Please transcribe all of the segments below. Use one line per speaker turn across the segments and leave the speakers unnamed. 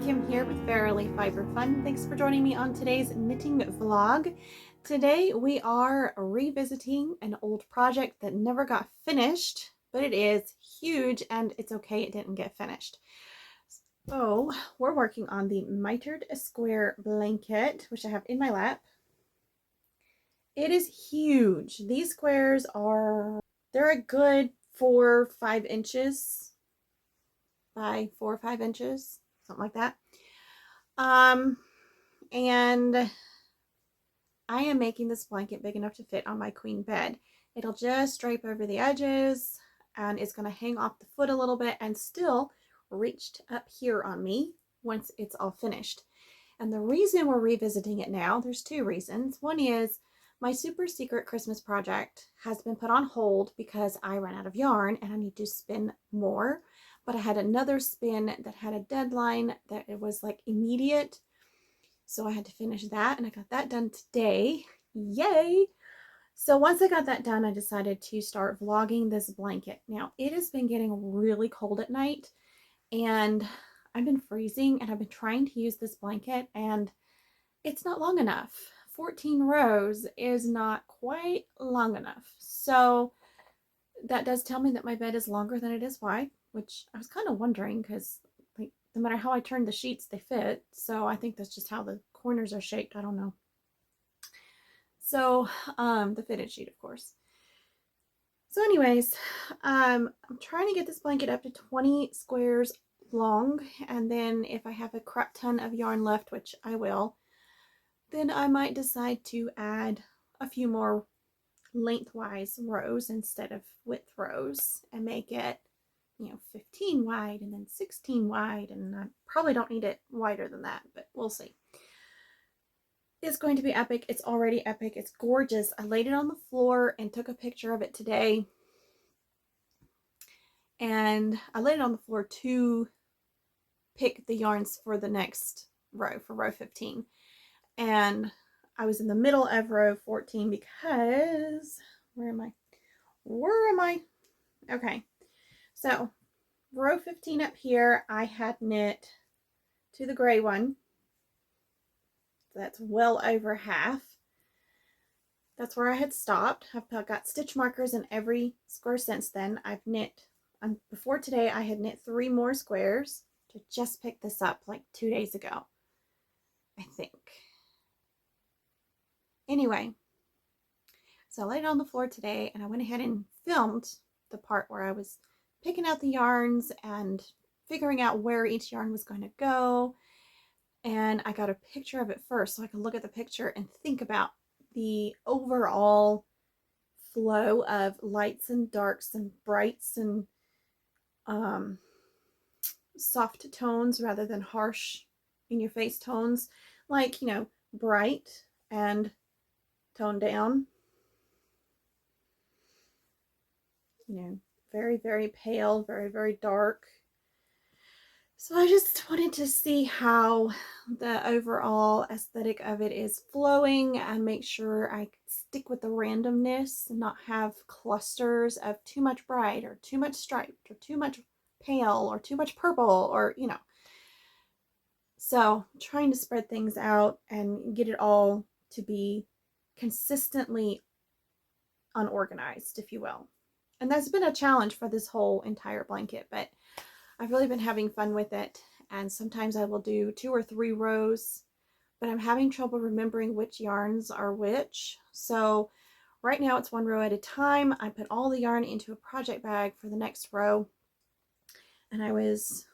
Kim here with Fairily Fiber Fun. Thanks for joining me on today's knitting vlog. Today we are revisiting an old project that never got finished, but it is huge and it's okay it didn't get finished. So we're working on the mitered square blanket, which I have in my lap. It is huge. These squares they're a good 4 or 5 inches by 4 or 5 inches, something like that. And I am making this blanket big enough to fit on my queen bed. It'll just drape over the edges and it's going to hang off the foot a little bit and still reached up here on me once it's all finished. And the reason we're revisiting it now, there's 2 reasons. One is my super secret Christmas project has been put on hold because I ran out of yarn and I need to spin more. But I had another spin that had a deadline that it was like immediate. So I had to finish that and I got that done today. Yay! So once I got that done, I decided to start vlogging this blanket. Now, it has been getting really cold at night and I've been freezing and I've been trying to use this blanket and it's not long enough. 14 rows is not quite long enough. So that does tell me that my bed is longer than it is wide, which I was kind of wondering because like no matter how I turn the sheets, they fit. So I think that's just how the corners are shaped. I don't know. So the fitted sheet, of course. So anyways, I'm trying to get this blanket up to 20 squares long, and then if I have a crap ton of yarn left, which I will, then I might decide to add a few more lengthwise rows instead of width rows and make it 15 wide and then 16 wide, and I probably don't need it wider than that, but we'll see. It's going to be epic. It's already epic. It's gorgeous. I laid it on the floor and took a picture of it today, and I laid it on the floor to pick the yarns for the next row, for row 15, and I was in the middle of row 14 because where am I? Okay, so row 15 up here, I had knit to the gray one. So that's well over half. That's where I had stopped. I've got stitch markers in every square since then. I've knit, before today, I had knit 3 more squares to just pick this up like 2 days ago, I think. Anyway, so I laid it on the floor today and I went ahead and filmed the part where I was picking out the yarns and figuring out where each yarn was going to go. And I got a picture of it first so I could look at the picture and think about the overall flow of lights and darks and brights and soft tones rather than harsh in your face tones, like bright and toned down, very, very pale, very, very dark. So I just wanted to see how the overall aesthetic of it is flowing and make sure I stick with the randomness and not have clusters of too much bright or too much striped or too much pale or too much purple or, So trying to spread things out and get it all to be consistently unorganized, if you will. And that's been a challenge for this whole entire blanket, but I've really been having fun with it, and sometimes I will do 2 or 3 rows, but I'm having trouble remembering which yarns are which. So right now it's 1 row at a time. I put all the yarn into a project bag for the next row, and I was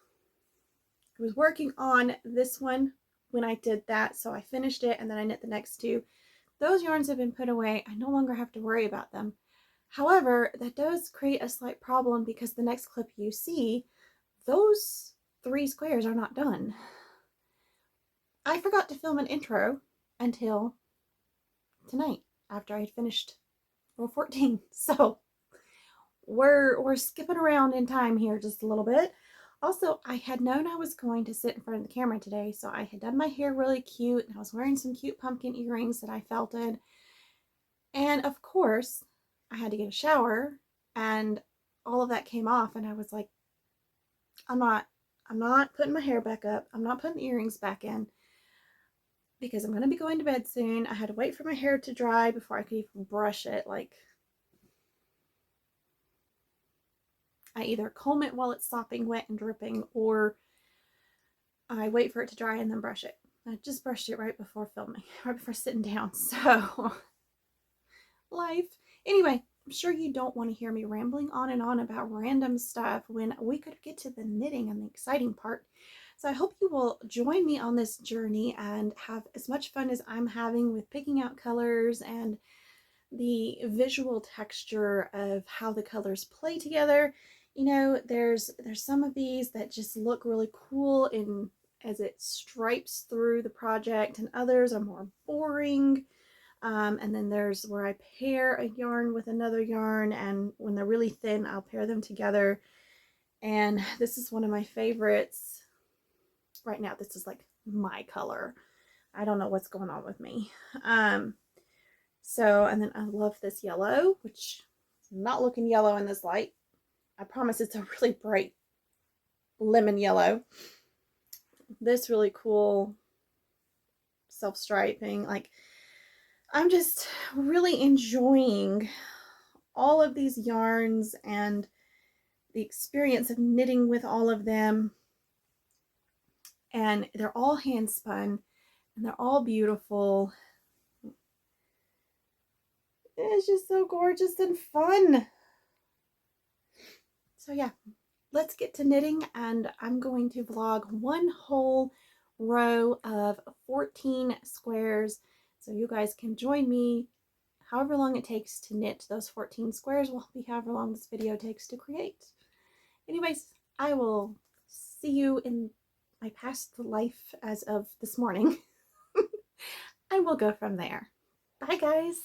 working on this one when I did that, so I finished it and then I knit the next 2. Those yarns have been put away. I no longer have to worry about them. However, that does create a slight problem because the next clip you see, those 3 squares are not done. I forgot to film an intro until tonight after I had finished row 14. So we're skipping around in time here just a little bit. Also, I had known I was going to sit in front of the camera today, so I had done my hair really cute and I was wearing some cute pumpkin earrings that I felted. And of course, I had to get a shower and all of that came off and I was like, I'm not I'm not putting my hair back up. I'm not putting the earrings back in because I'm going to be going to bed soon. I had to wait for my hair to dry before I could even brush it. Like, I either comb it while it's sopping wet and dripping, or I wait for it to dry and then brush it. I just brushed it right before filming, right before sitting down. So, life. Anyway, I'm sure you don't want to hear me rambling on and on about random stuff when we could get to the knitting and the exciting part. So I hope you will join me on this journey and have as much fun as I'm having with picking out colors and the visual texture of how the colors play together. You know, there's some of these that just look really cool in as it stripes through the project, and others are more boring. And then there's where I pair a yarn with another yarn, and when they're really thin, I'll pair them together. And this is one of my favorites right now. This is like my color. I don't know what's going on with me. So, and then I love this yellow, which is not looking yellow in this light. I promise it's a really bright lemon yellow. This really cool self-striping. Like, I'm just really enjoying all of these yarns and the experience of knitting with all of them. And they're all hand spun and they're all beautiful. It's just so gorgeous and fun. So yeah, let's get to knitting, and I'm going to vlog one whole row of 14 squares so you guys can join me however long it takes to knit those 14 squares will be however long this video takes to create. Anyways, I will see you in my past life as of this morning and we'll go from there. Bye guys.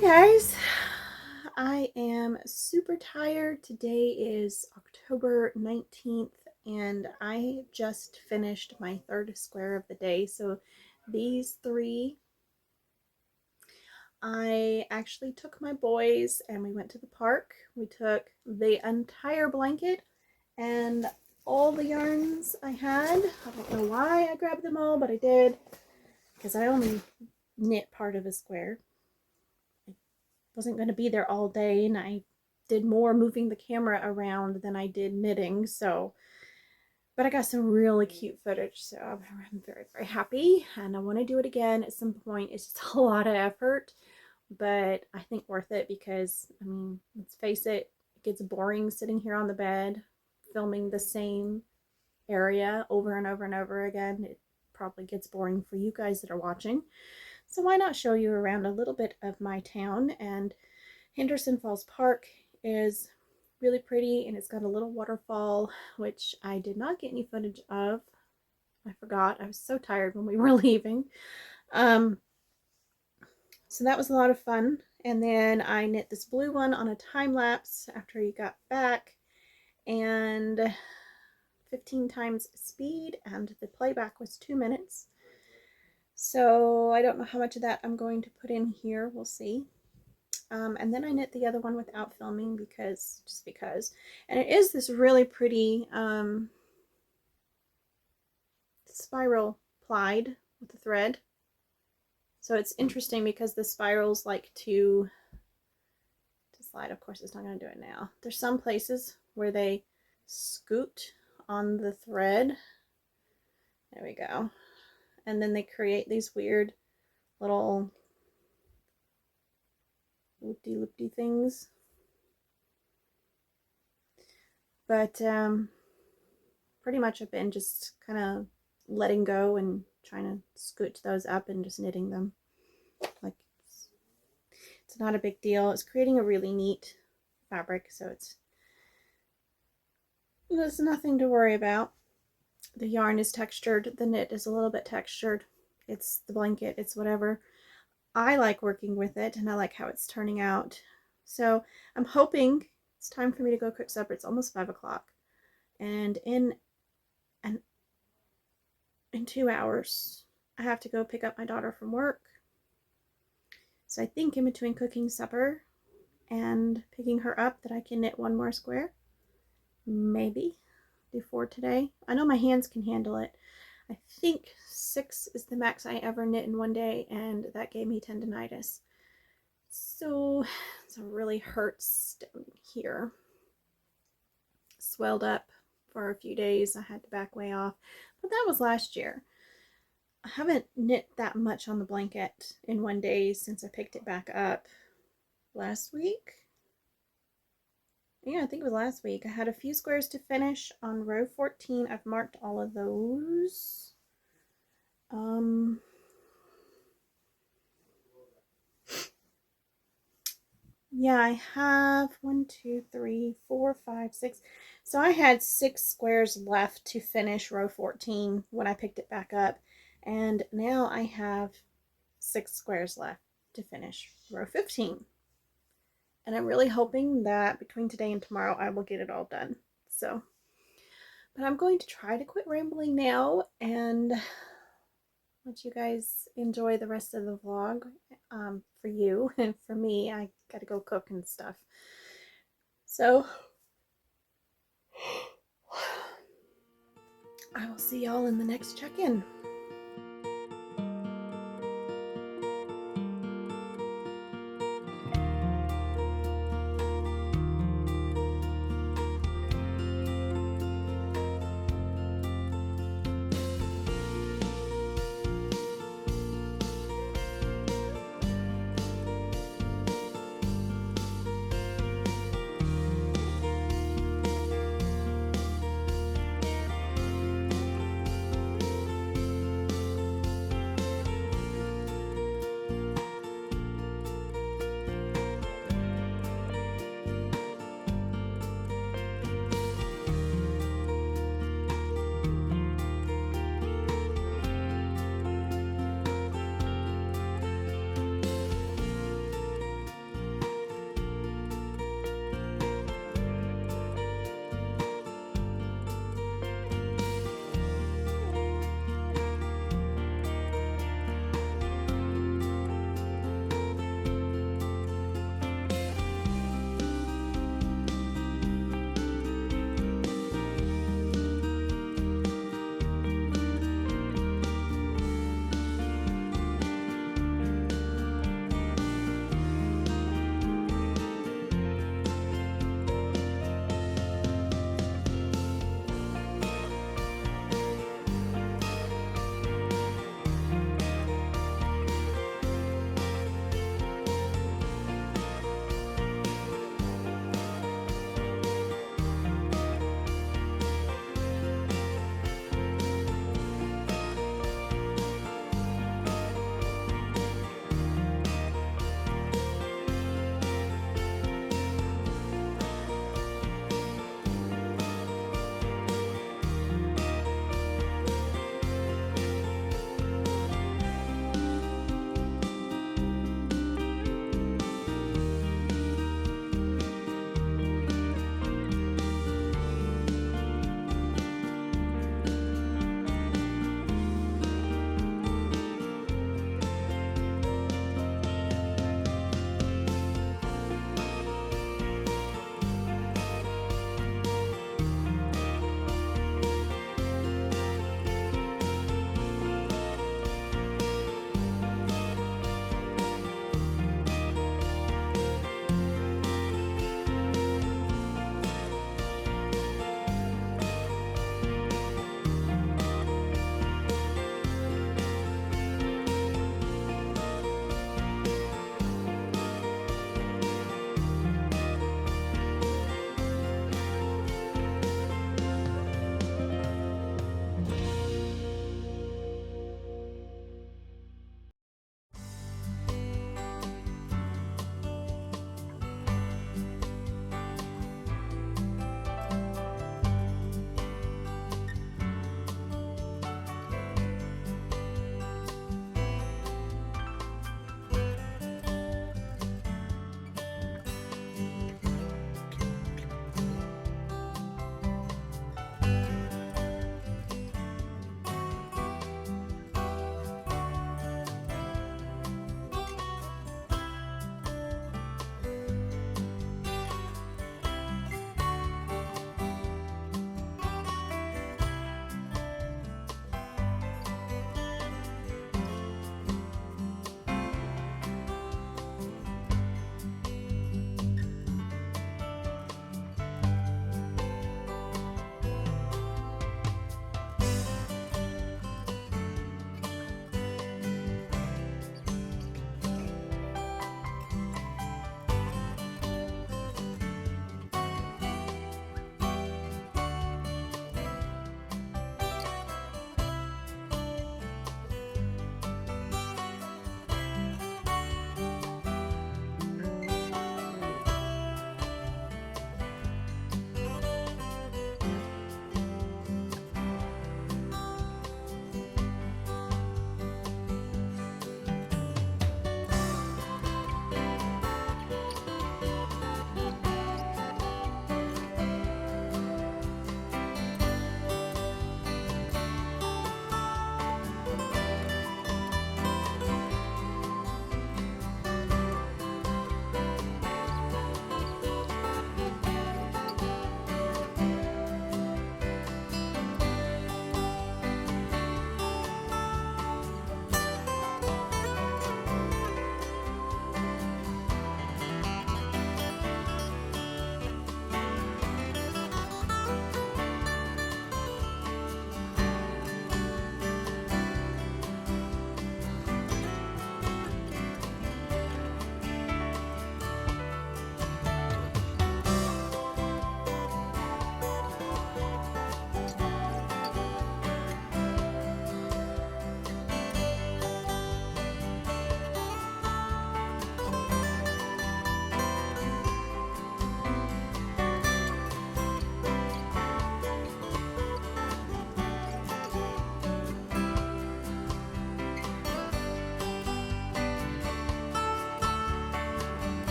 Hey guys, I am super tired. Today is October 19th and I just finished my third square of the day. So these three, I actually took my boys and we went to the park. We took the entire blanket and all the yarns I had. I don't know why I grabbed them all, but I did because I only knit part of a square. Wasn't going to be there all day, and I did more moving the camera around than I did knitting, so but I got some really cute footage, so I'm very, very happy, and I want to do it again at some point. It's just a lot of effort, but I think worth it because, I mean, let's face it, it gets boring sitting here on the bed filming the same area over and over and over again. It probably gets boring for you guys that are watching. So why not show you around a little bit of my town? And Henderson Falls Park is really pretty, and it's got a little waterfall, which I did not get any footage of. I forgot. I was so tired when we were leaving. So that was a lot of fun. And then I knit this blue one on a time lapse after you got back, and 15 times speed, and the playback was 2 minutes. So I don't know how much of that I'm going to put in here. We'll see. And then I knit the other one without filming just because. And it is this really pretty spiral plied with the thread. So it's interesting because the spirals like to slide. Of course, it's not going to do it now. There's some places where they scoot on the thread. There we go. And then they create these weird little loopy things. But pretty much I've been just kind of letting go and trying to scoot those up and just knitting them. Like it's not a big deal. It's creating a really neat fabric, so there's nothing to worry about. The yarn is textured. The knit is a little bit textured. It's the blanket. It's whatever. I like working with it, and I like how it's turning out. So I'm hoping it's time for me to go cook supper. It's almost 5 o'clock. And in 2 hours, I have to go pick up my daughter from work. So I think in between cooking supper and picking her up that I can knit one more square. Maybe do 4 today. I know my hands can handle it. I think 6 is the max I ever knit in one day, and that gave me tendonitis. So it really hurts down here. Swelled up for a few days. I had to back way off, but that was last year. I haven't knit that much on the blanket in one day since I picked it back up last week. Yeah, I think it was last week. I had a few squares to finish on row 14. I've marked all of those. Yeah, I have 1, 2, 3, 4, 5, 6. So I had 6 squares left to finish row 14 when I picked it back up. And now I have 6 squares left to finish row 15. And I'm really hoping that between today and tomorrow I will get it all done. So, but I'm going to try to quit rambling now and let you guys enjoy the rest of the vlog. For you and for me, I gotta go cook and stuff. So I will see y'all in the next check-in.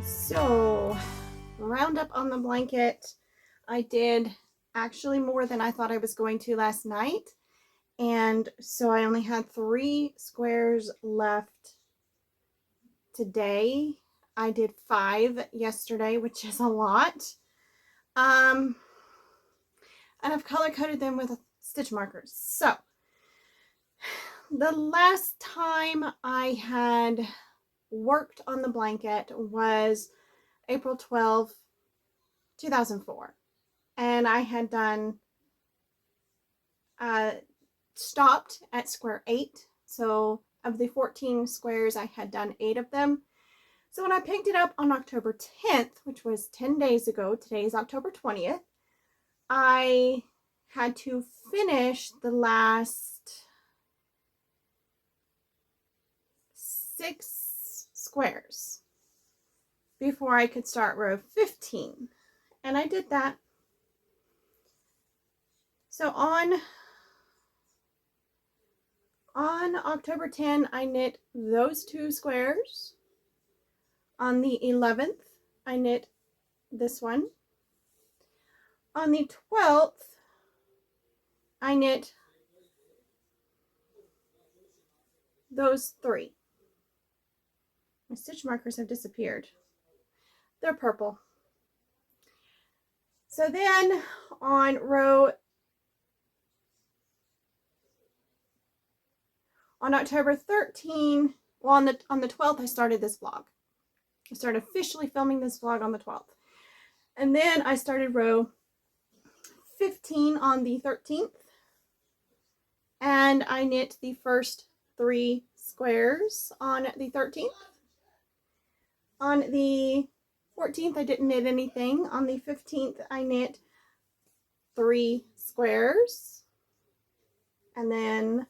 So, roundup on the blanket. I did actually more than I thought I was going to last night. And so I only had 3 squares left today. I did 5 yesterday, which is a lot. And I've color coded them with stitch markers. So the last time I had worked on the blanket was April 12th, 2004. And I had done stopped at square 8. So of the 14 squares, I had done 8 of them. So when I picked it up on October 10th, which was 10 days ago, today is October 20th, I had to finish the last 6 squares before I could start row 15. And I did that. So on October 10, I knit those 2 squares. On the 11th, I knit this one. On the 12th, I knit those 3. My stitch markers have disappeared. They're purple. So then on October 13, well, on the 12th, I started this vlog. I started officially filming this vlog on the 12th. And then I started row 15 on the 13th. And I knit the first 3 squares on the 13th. On the 14th, I didn't knit anything. On the 15th, I knit 3 squares. And then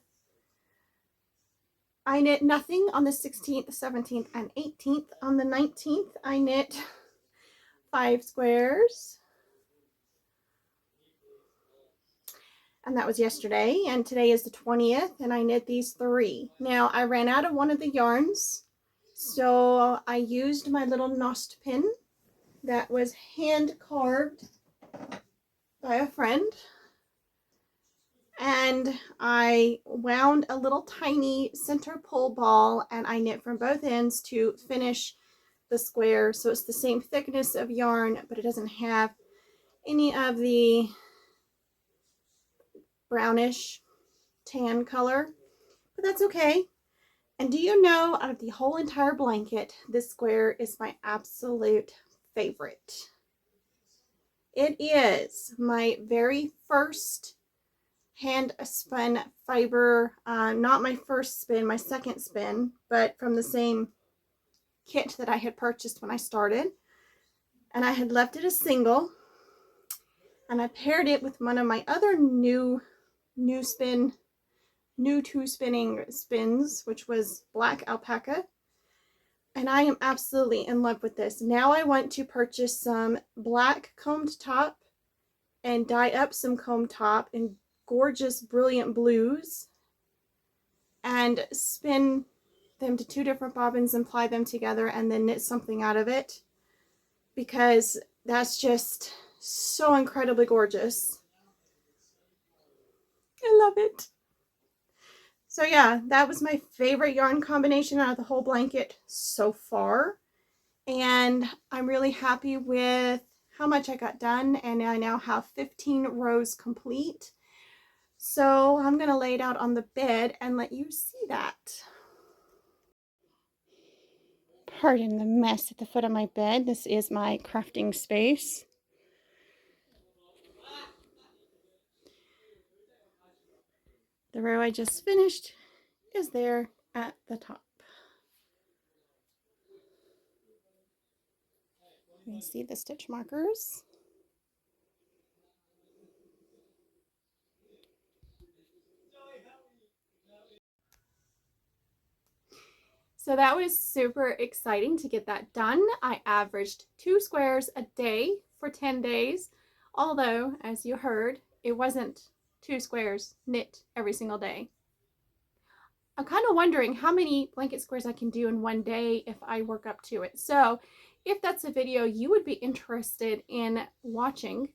I knit nothing on the 16th, 17th, and 18th. On the 19th, I knit 5 squares. And that was yesterday. And today is the 20th, and I knit these 3. Now, I ran out of one of the yarns, so I used my little Nost pin that was hand carved by a friend. And I wound a little tiny center pull ball, and I knit from both ends to finish the square. So it's the same thickness of yarn, but it doesn't have any of the brownish tan color, but that's okay. And do you know, out of the whole entire blanket, this square is my absolute favorite. It is my very first hand spun fiber, not my first spin, my second spin, but from the same kit that I had purchased when I started. And I had left it a single, and I paired it with one of my other new to spinning spins, which was black alpaca. And I am absolutely in love with this. Now I want to purchase some black combed top and dye up some combed top in gorgeous brilliant blues and spin them to 2 different bobbins and ply them together and then knit something out of it, because that's just so incredibly gorgeous. I love it. So yeah, that was my favorite yarn combination out of the whole blanket so far. And I'm really happy with how much I got done, and I now have 15 rows complete. So I'm going to lay it out on the bed and let you see that. Pardon the mess at the foot of my bed. This is my crafting space. The row I just finished is there at the top. You can see the stitch markers. So that was super exciting to get that done. I averaged 2 squares a day for 10 days, although, as you heard, it wasn't 2 squares knit every single day. I'm kind of wondering how many blanket squares I can do in one day if I work up to it. So if that's a video you would be interested in watching,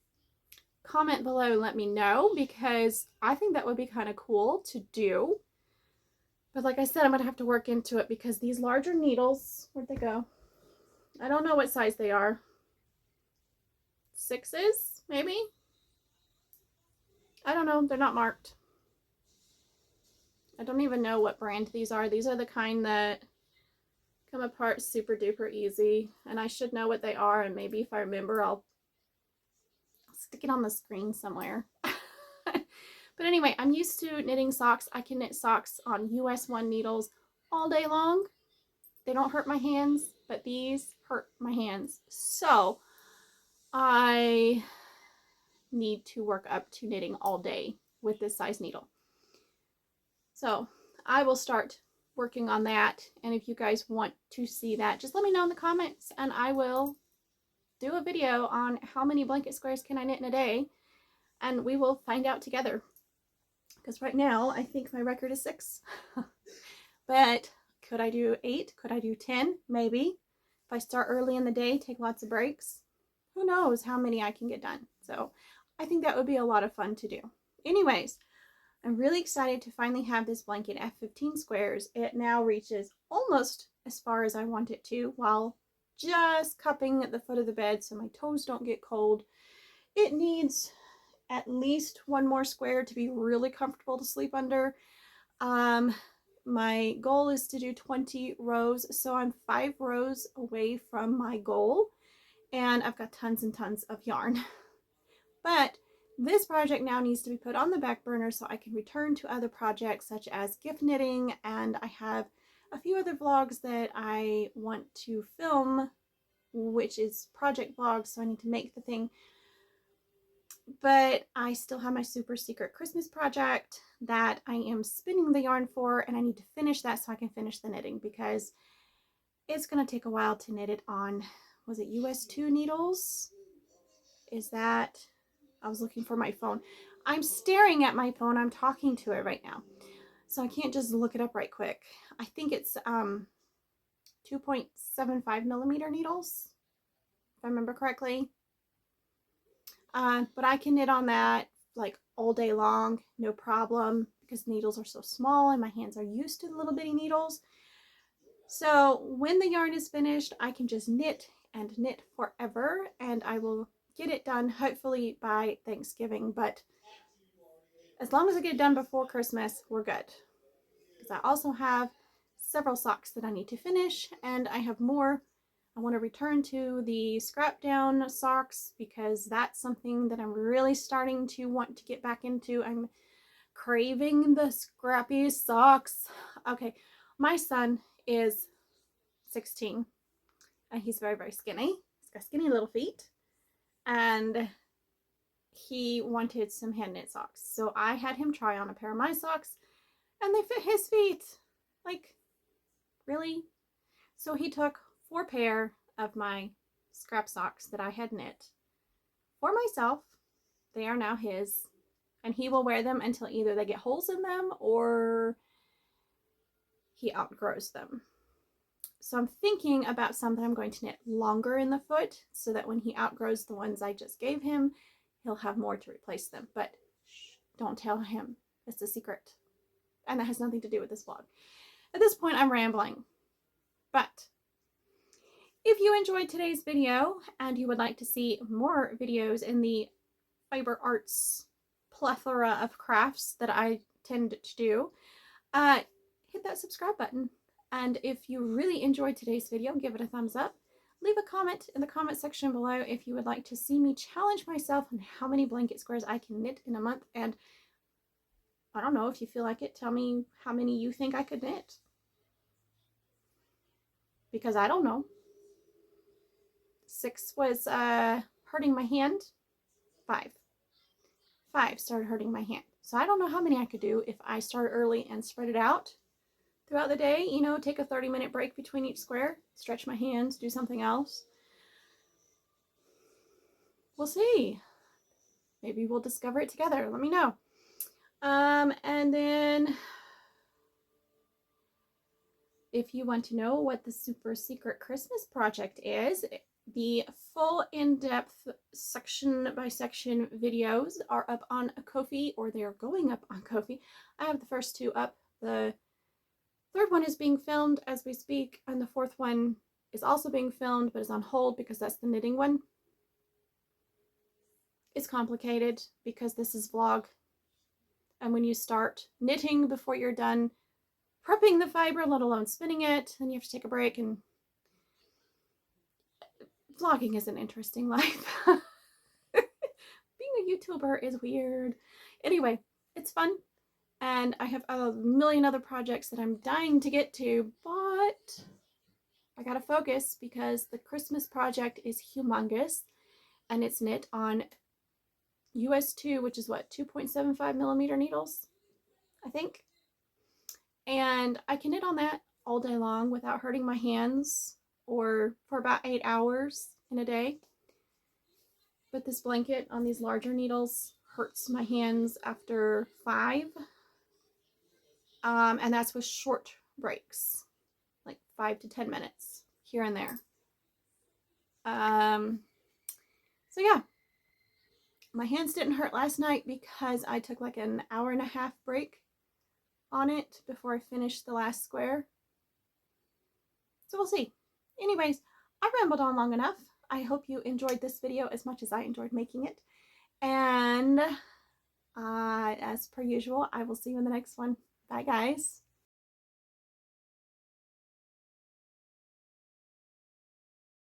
comment below and let me know, because I think that would be kind of cool to do. But like I said, I'm going to have to work into it because these larger needles, where'd they go? I don't know what size they are. 6s, maybe? I don't know. They're not marked. I don't even know what brand these are. These are the kind that come apart super duper easy. And I should know what they are. And maybe if I remember, I'll stick it on the screen somewhere. But anyway, I'm used to knitting socks. I can knit socks on US 1 needles all day long. They don't hurt my hands, but these hurt my hands. So I need to work up to knitting all day with this size needle. So I will start working on that. And if you guys want to see that, just let me know in the comments and I will do a video on how many blanket squares can I knit in a day. And we will find out together. Because right now, I think my record is 6. But could I do 8? Could I do 10? Maybe. If I start early in the day, take lots of breaks, who knows how many I can get done. So I think that would be a lot of fun to do. Anyways, I'm really excited to finally have this blanket at 15 squares. It now reaches almost as far as I want it to, while just cupping at the foot of the bed so my toes don't get cold. It needs at least 1 more square to be really comfortable to sleep under. My goal is to do 20 rows, so I'm 5 rows away from my goal, and I've got tons and tons of yarn. But this project now needs to be put on the back burner so I can return to other projects such as gift knitting, and I have a few other vlogs that I want to film, which is project vlogs, so I need to make the thing. But I still have my super secret Christmas project that I am spinning the yarn for, and I need to finish that so I can finish the knitting, because it's going to take a while to knit it on, was it US 2 needles? Is that, I was looking for my phone. I'm staring at my phone. I'm talking to it right now, so I can't just look it up right quick. I think it's 2.75 millimeter needles, if I remember correctly. But I can knit on that like all day long, no problem, because needles are so small and my hands are used to the little bitty needles. So when the yarn is finished, I can just knit and knit forever, and I will get it done hopefully by Thanksgiving. But as long as I get it done before Christmas, we're good. Because I also have several socks that I need to finish, and I have more. I want to return to the scrap down socks because that's something that I'm really starting to want to get back into. I'm craving the scrappy socks. Okay, my son is 16 and he's very, very skinny. He's got skinny little feet, and he wanted some hand knit socks. So I had him try on a pair of my socks and they fit his feet. Like, really? So he took 4 pair of my scrap socks that I had knit for myself. They are now his, and he will wear them until either they get holes in them or he outgrows them. So I'm thinking about some that I'm going to knit longer in the foot so that when he outgrows the ones I just gave him, he'll have more to replace them. But shh, don't tell him. It's a secret. And that has nothing to do with this vlog. At this point, I'm rambling. But if you enjoyed today's video and you would like to see more videos in the fiber arts plethora of crafts that I tend to do, hit that subscribe button. And if you really enjoyed today's video, give it a thumbs up. Leave a comment in the comment section below if you would like to see me challenge myself on how many blanket squares I can knit in a month. And I don't know, if you feel like it, tell me how many you think I could knit. Because I don't know. 6 was hurting my hand. 5 started hurting my hand. So I don't know how many I could do if I start early and spread it out throughout the day. You know, take a 30-minute break between each square, stretch my hands, do something else. We'll see. Maybe we'll discover it together. Let me know. And then If you want to know what the super secret Christmas project is, the full in-depth section by section videos are up on Ko-fi, or they are going up on Ko-fi. I have the first two up. The third one is being filmed as we speak, and the fourth one is also being filmed but is on hold because that's the knitting one. It's complicated because this is vlog, and when you start knitting before you're done prepping the fiber, let alone spinning it, then you have to take a break, and vlogging is an interesting life. Being a YouTuber is weird. Anyway, it's fun, and I have a million other projects that I'm dying to get to, but I gotta focus because the Christmas project is humongous, and it's knit on US2, which is what, 2.75 millimeter needles, I think. And I can knit on that all day long without hurting my hands, or for about 8 hours in a day. But this blanket on these larger needles hurts my hands after 5. And that's with short breaks, like 5 to 10 minutes here and there. So yeah, my hands didn't hurt last night because I took like an hour and a half break on it before I finished the last square. So we'll see. Anyways, I rambled on long enough. I hope you enjoyed this video as much as I enjoyed making it. And as per usual, I will see you in the next one. Bye, guys.